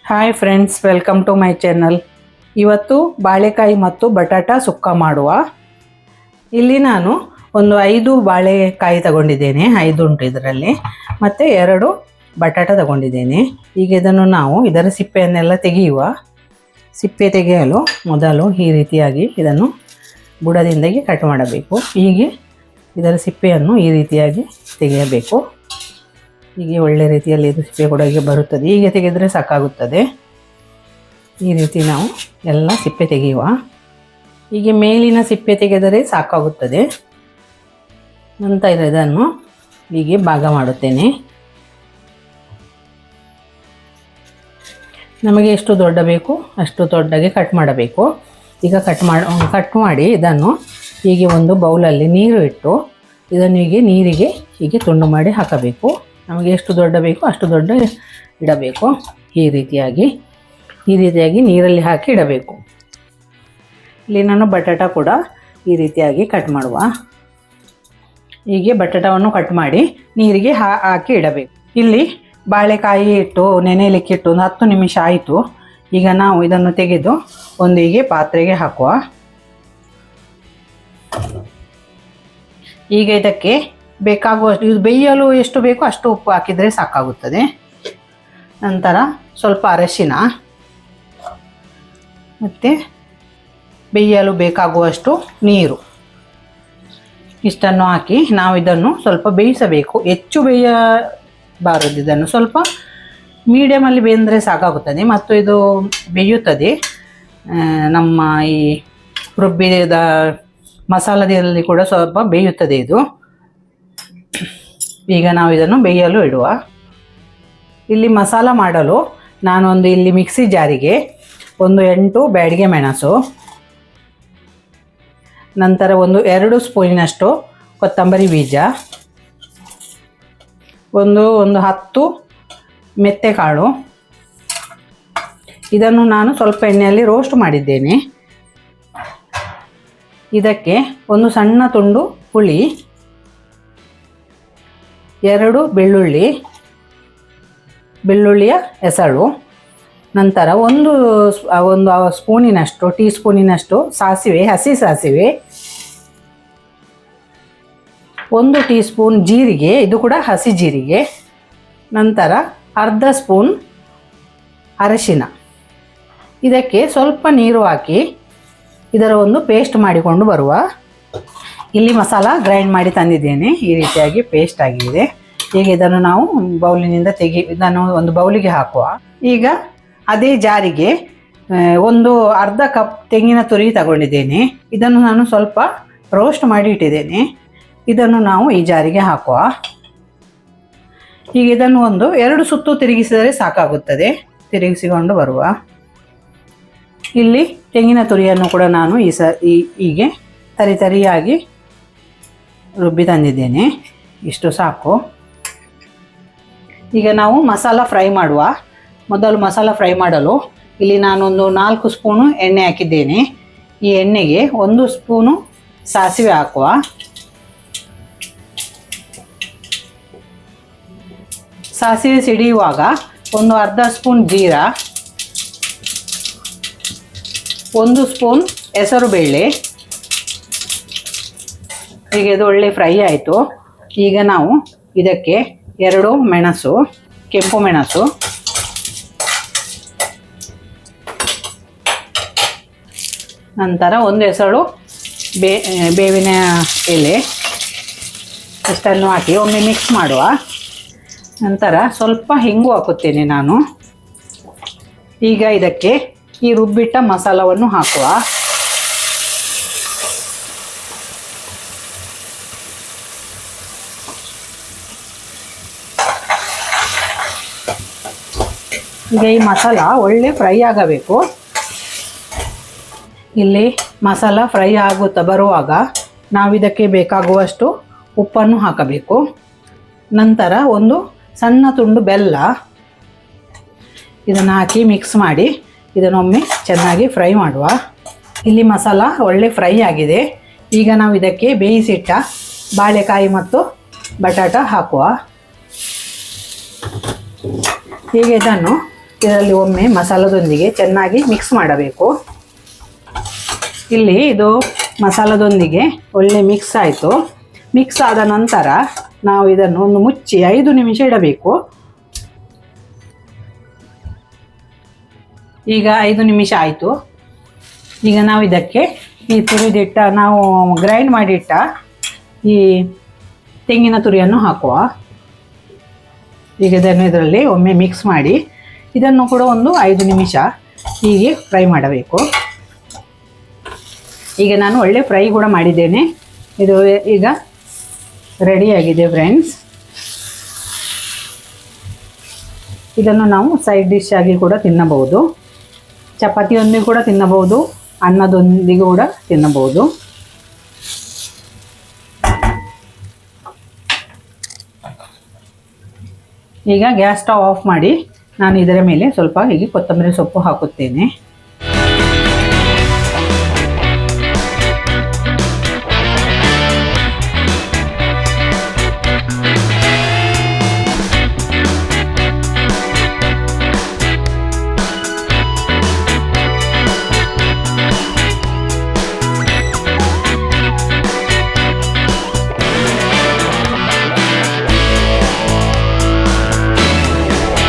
Hi friends, welcome to my channel. ಇವತ್ತು ಬಾಳೆಕಾಯಿ ಮತ್ತು ಬಟಾಟ ಸುಕ್ಕ ಮಾಡುವ. ಇಲ್ಲಿ ನಾನು ಒಂದು 5 ಬಾಳೆಕಾಯಿ ತಗೊಂಡಿದ್ದೇನೆ, 5 ಉಂಟು ಇದರಲ್ಲಿ, ಮತ್ತು 2 ಬಟಾಟ ತಗೊಂಡಿದ್ದೇನೆ. ಈಗ ಇದನ್ನು ನಾವು ಇದರ ಸಿಪ್ಪೆಯನ್ನೆಲ್ಲ ತೆಗೆಯುವ. ಸಿಪ್ಪೆ ತೆಗೆಯಲು ಮೊದಲು ಈ ರೀತಿಯಾಗಿ ಇದನ್ನು ಬುಡದಿಂದಾಗಿ ಕಟ್ ಮಾಡಬೇಕು. ಹೀಗೆ ಇದರ ಸಿಪ್ಪೆಯನ್ನು ಈ ರೀತಿಯಾಗಿ ತೆಗೆಯಬೇಕು. ಹೀಗೆ ಒಳ್ಳೆ ರೀತಿಯಲ್ಲಿ ಇದು ಸಿಪ್ಪೆ ಕೂಡ ಹೀಗೆ ಬರುತ್ತದೆ. ಹೀಗೆ ತೆಗೆದರೆ ಸಾಕಾಗುತ್ತದೆ. ಈ ರೀತಿ ನಾವು ಎಲ್ಲ ಸಿಪ್ಪೆ ತೆಗೆಯುವ. ಹೀಗೆ ಮೇಲಿನ ಸಿಪ್ಪೆ ತೆಗೆದರೆ ಸಾಕಾಗುತ್ತದೆ. ನಂತರ ಇದನ್ನು ಹೀಗೆ ಭಾಗ ಮಾಡುತ್ತೇನೆ. ನಮಗೆ ಎಷ್ಟು ದೊಡ್ಡ ಬೇಕು ಅಷ್ಟು ದೊಡ್ಡಗೆ ಕಟ್ ಮಾಡಬೇಕು. ಈಗ ಕಟ್ ಮಾಡಿ ಇದನ್ನು ಹೀಗೆ ಒಂದು ಬೌಲಲ್ಲಿ ನೀರು ಇಟ್ಟು ಇದನ್ನು ನೀರಿಗೆ ಹೀಗೆ ತುಂಡು ಮಾಡಿ ಹಾಕಬೇಕು. ನಮಗೆ ಎಷ್ಟು ದೊಡ್ಡ ಬೇಕು ಅಷ್ಟು ದೊಡ್ಡ ಇಡಬೇಕು. ಈ ರೀತಿಯಾಗಿ ನೀರಲ್ಲಿ ಹಾಕಿ ಇಡಬೇಕು. ಇಲ್ಲಿ ನಾನು ಬಟಾಟ ಕೂಡ ಈ ರೀತಿಯಾಗಿ ಕಟ್ ಮಾಡುವ. ಹೀಗೆ ಬಟಾಟವನ್ನು ಕಟ್ ಮಾಡಿ ನೀರಿಗೆ ಹಾಕಿ ಇಡಬೇಕು. ಇಲ್ಲಿ ಬಾಳೆಕಾಯಿ ಇಟ್ಟು ನೆನೆಯಲಿಕ್ಕೆ ಇಟ್ಟು ಒಂದು 10 ನಿಮಿಷ ಆಯಿತು. ಈಗ ನಾವು ಇದನ್ನು ತೆಗೆದು ಒಂದು ಹೀಗೆ ಪಾತ್ರೆಗೆ ಹಾಕುವ. ಈಗ ಇದಕ್ಕೆ ಬೇಕಾಗುವಷ್ಟು, ಇದು ಬೇಯಲು ಎಷ್ಟು ಬೇಕೋ ಅಷ್ಟು ಉಪ್ಪು ಹಾಕಿದರೆ ಸಾಕಾಗುತ್ತದೆ. ನಂತರ ಸ್ವಲ್ಪ ಅರಶಿನ ಮತ್ತು ಬೇಯಲು ಬೇಕಾಗುವಷ್ಟು ನೀರು ಇಷ್ಟನ್ನು ಹಾಕಿ ನಾವು ಇದನ್ನು ಸ್ವಲ್ಪ ಬೇಯಿಸಬೇಕು. ಹೆಚ್ಚು ಬೇಯಬಾರದು. ಇದನ್ನು ಸ್ವಲ್ಪ ಮೀಡಿಯಮಲ್ಲಿ ಬೇಯಿಸಿದರೆ ಸಾಕಾಗುತ್ತದೆ. ಮತ್ತು ಇದು ಬೇಯುತ್ತದೆ. ನಮ್ಮ ಈ ರುಬ್ಬಿದ ಮಸಾಲದಲ್ಲಿ ಕೂಡ ಸ್ವಲ್ಪ ಬೇಯುತ್ತದೆ ಇದು. ಈಗ ನಾವು ಇದನ್ನು ಬೇಯಲು ಇಡುವ. ಇಲ್ಲಿ ಮಸಾಲ ಮಾಡಲು ನಾನೊಂದು ಇಲ್ಲಿ ಮಿಕ್ಸಿ ಜಾರಿಗೆ ಒಂದು 8 ಬ್ಯಾಡಗೆ ಮೆಣಸು, ನಂತರ ಒಂದು 2 ಸ್ಪೂನಿನಷ್ಟು ಕೊತ್ತಂಬರಿ ಬೀಜ, ಒಂದು 10 ಮೆಂತೆಕಾಳು, ಇದನ್ನು ನಾನು ಸ್ವಲ್ಪ ಎಣ್ಣೆಯಲ್ಲಿ ರೋಸ್ಟ್ ಮಾಡಿದ್ದೇನೆ. ಇದಕ್ಕೆ ಒಂದು ಸಣ್ಣ ತುಂಡು ಹುಳಿ, 2 ಬೆಳ್ಳುಳ್ಳಿಯ ಎಸಳು, ನಂತರ ಒಂದು ಸ್ಪೂನಿನಷ್ಟು ಟೀ ಸ್ಪೂನಿನಷ್ಟು ಸಾಸಿವೆ, ಹಸಿ ಸಾಸಿವೆ, 1 ಟೀ ಸ್ಪೂನ್ ಜೀರಿಗೆ, ಇದು ಕೂಡ ಹಸಿ ಜೀರಿಗೆ, ನಂತರ ಅರ್ಧ ಸ್ಪೂನ್ ಅರಶಿನ. ಇದಕ್ಕೆ ಸ್ವಲ್ಪ ನೀರು ಹಾಕಿ ಇದರ ಒಂದು ಪೇಸ್ಟ್ ಮಾಡಿಕೊಂಡು ಬರುವ. ಇಲ್ಲಿ ಮಸಾಲ ಗ್ರೈಂಡ್ ಮಾಡಿ ತಂದಿದ್ದೇನೆ. ಈ ರೀತಿಯಾಗಿ ಪೇಸ್ಟ್ ಆಗಿದೆ. ಈಗ ಇದನ್ನು ನಾವು ಬೌಲಿನಿಂದ ಇದನ್ನು ಒಂದು ಬೌಲಿಗೆ ಹಾಕುವ. ಈಗ ಅದೇ ಜಾರಿಗೆ ಒಂದು ಅರ್ಧ ಕಪ್ ತೆಂಗಿನ ತುರಿ ತಗೊಂಡಿದ್ದೇನೆ. ಇದನ್ನು ನಾನು ಸ್ವಲ್ಪ ರೋಸ್ಟ್ ಮಾಡಿ ಇಟ್ಟಿದ್ದೇನೆ. ಇದನ್ನು ನಾವು ಈ ಜಾರಿಗೆ ಹಾಕುವ. ಈಗ ಇದನ್ನು ಒಂದು 2 ಸುತ್ತು ತಿರುಗಿಸಿದರೆ ಸಾಕಾಗುತ್ತದೆ. ತಿರುಗಿಸಿಕೊಂಡು ಬರುವ. ಇಲ್ಲಿ ತೆಂಗಿನ ತುರಿಯನ್ನು ಕೂಡ ನಾನು ಹೀಗೆ ತರಿಯಾಗಿ ರುಬ್ಬಿ ತಂದಿದ್ದೇನೆ. ಇಷ್ಟು ಸಾಕು. ಈಗ ನಾವು ಮಸಾಲ ಫ್ರೈ ಮಾಡುವ. ಮೊದಲು ಮಸಾಲ ಫ್ರೈ ಮಾಡಲು ಇಲ್ಲಿ ನಾನೊಂದು 4 ಸ್ಪೂನು ಎಣ್ಣೆ ಹಾಕಿದ್ದೇನೆ. ಈ ಎಣ್ಣೆಗೆ 1 ಸ್ಪೂನು ಸಾಸಿವೆ ಹಾಕುವ. ಸಾಸಿವೆ ಸಿಡಿಯುವಾಗ ಒಂದು ಅರ್ಧ ಸ್ಪೂನ್ ಜೀರಾ, 1 ಸ್ಪೂನ್ ಹೆಸರುಬೇಳೆ. ಹೀಗೆ ಇದು ಒಳ್ಳೆ ಫ್ರೈ ಆಯಿತು. ಈಗ ನಾವು ಇದಕ್ಕೆ 2 ಮೆಣಸು, ಕೆಂಪು ಮೆಣಸು, ನಂತರ 1 ಎಸಳು ಬೇವಿನ ಎಲೆ ಇಷ್ಟನ್ನು ಹಾಕಿ ಒಮ್ಮೆ ಮಿಕ್ಸ್ ಮಾಡುವ. ನಂತರ ಸ್ವಲ್ಪ ಹಿಂಗು ಹಾಕುತ್ತೇನೆ ನಾನು. ಈಗ ಇದಕ್ಕೆ ಈ ರುಬ್ಬಿಟ್ಟ ಮಸಾಲವನ್ನು ಹಾಕುವ. ಈಗ ಈ ಮಸಾಲ ಒಳ್ಳೆ ಫ್ರೈ ಆಗಬೇಕು. ಇಲ್ಲಿ ಮಸಾಲ ಫ್ರೈ ಆಗುತ್ತಾ ಬರುವಾಗ ನಾವು ಇದಕ್ಕೆ ಬೇಕಾಗುವಷ್ಟು ಉಪ್ಪನ್ನು ಹಾಕಬೇಕು. ನಂತರ ಒಂದು ಸಣ್ಣ ತುಂಡು ಬೆಲ್ಲ ಇದನ್ನು ಹಾಕಿ ಮಿಕ್ಸ್ ಮಾಡಿ ಇದನ್ನೊಮ್ಮೆ ಚೆನ್ನಾಗಿ ಫ್ರೈ ಮಾಡುವ. ಇಲ್ಲಿ ಮಸಾಲ ಒಳ್ಳೆ ಫ್ರೈ ಆಗಿದೆ. ಈಗ ನಾವು ಇದಕ್ಕೆ ಬೇಯಿಸಿಟ್ಟ ಬಾಳೆಕಾಯಿ ಮತ್ತು ಬಟಾಟ ಹಾಕುವ. ಹೀಗೆ ಇದನ್ನು ಇದರಲ್ಲಿ ಒಮ್ಮೆ ಮಸಾಲದೊಂದಿಗೆ ಚೆನ್ನಾಗಿ ಮಿಕ್ಸ್ ಮಾಡಬೇಕು. ಇಲ್ಲಿ ಇದು ಮಸಾಲದೊಂದಿಗೆ ಒಳ್ಳೆ ಮಿಕ್ಸ್ ಆಯಿತು. ಮಿಕ್ಸ್ ಆದ ನಂತರ ನಾವು ಇದನ್ನು ಒಂದು ಮುಚ್ಚಿ 5 ನಿಮಿಷ ಇಡಬೇಕು. ಈಗ 5 ನಿಮಿಷ ಆಯಿತು. ಈಗ ನಾವು ಇದಕ್ಕೆ ಈ ತುರಿದಿಟ್ಟ ನಾವು ಗ್ರೈಂಡ್ ಮಾಡಿಟ್ಟ ಈ ತೆಂಗಿನ ತುರಿಯನ್ನು ಹಾಕುವ. ಈಗ ಇದರಲ್ಲಿ ಒಮ್ಮೆ ಮಿಕ್ಸ್ ಮಾಡಿ ಇದನ್ನು ಕೂಡ ಒಂದು 5 ನಿಮಿಷ ಹೀಗೆ ಫ್ರೈ ಮಾಡಬೇಕು. ಈಗ ನಾನು ಒಳ್ಳೆ ಫ್ರೈ ಕೂಡ ಮಾಡಿದ್ದೇನೆ. ಇದು ಈಗ ರೆಡಿಯಾಗಿದೆ ಫ್ರೆಂಡ್ಸ್. ಇದನ್ನು ನಾವು ಸೈಡ್ ಡಿಶ್ ಆಗಿ ಕೂಡ ತಿನ್ನಬಹುದು. ಚಪಾತಿಯೊಂದಿಗೆ ಕೂಡ ತಿನ್ನಬಹುದು, ಅನ್ನದೊಂದಿಗೆ ಕೂಡ ತಿನ್ನಬಹುದು. ಈಗ ಗ್ಯಾಸ್ ಸ್ಟವ್ ಆಫ್ ಮಾಡಿ ನಾನು ಇದರ ಮೇಲೆ ಸ್ವಲ್ಪ ಹೀಗೆ ಕೊತ್ತಂಬರಿ ಸೊಪ್ಪು ಹಾಕುತ್ತೇನೆ.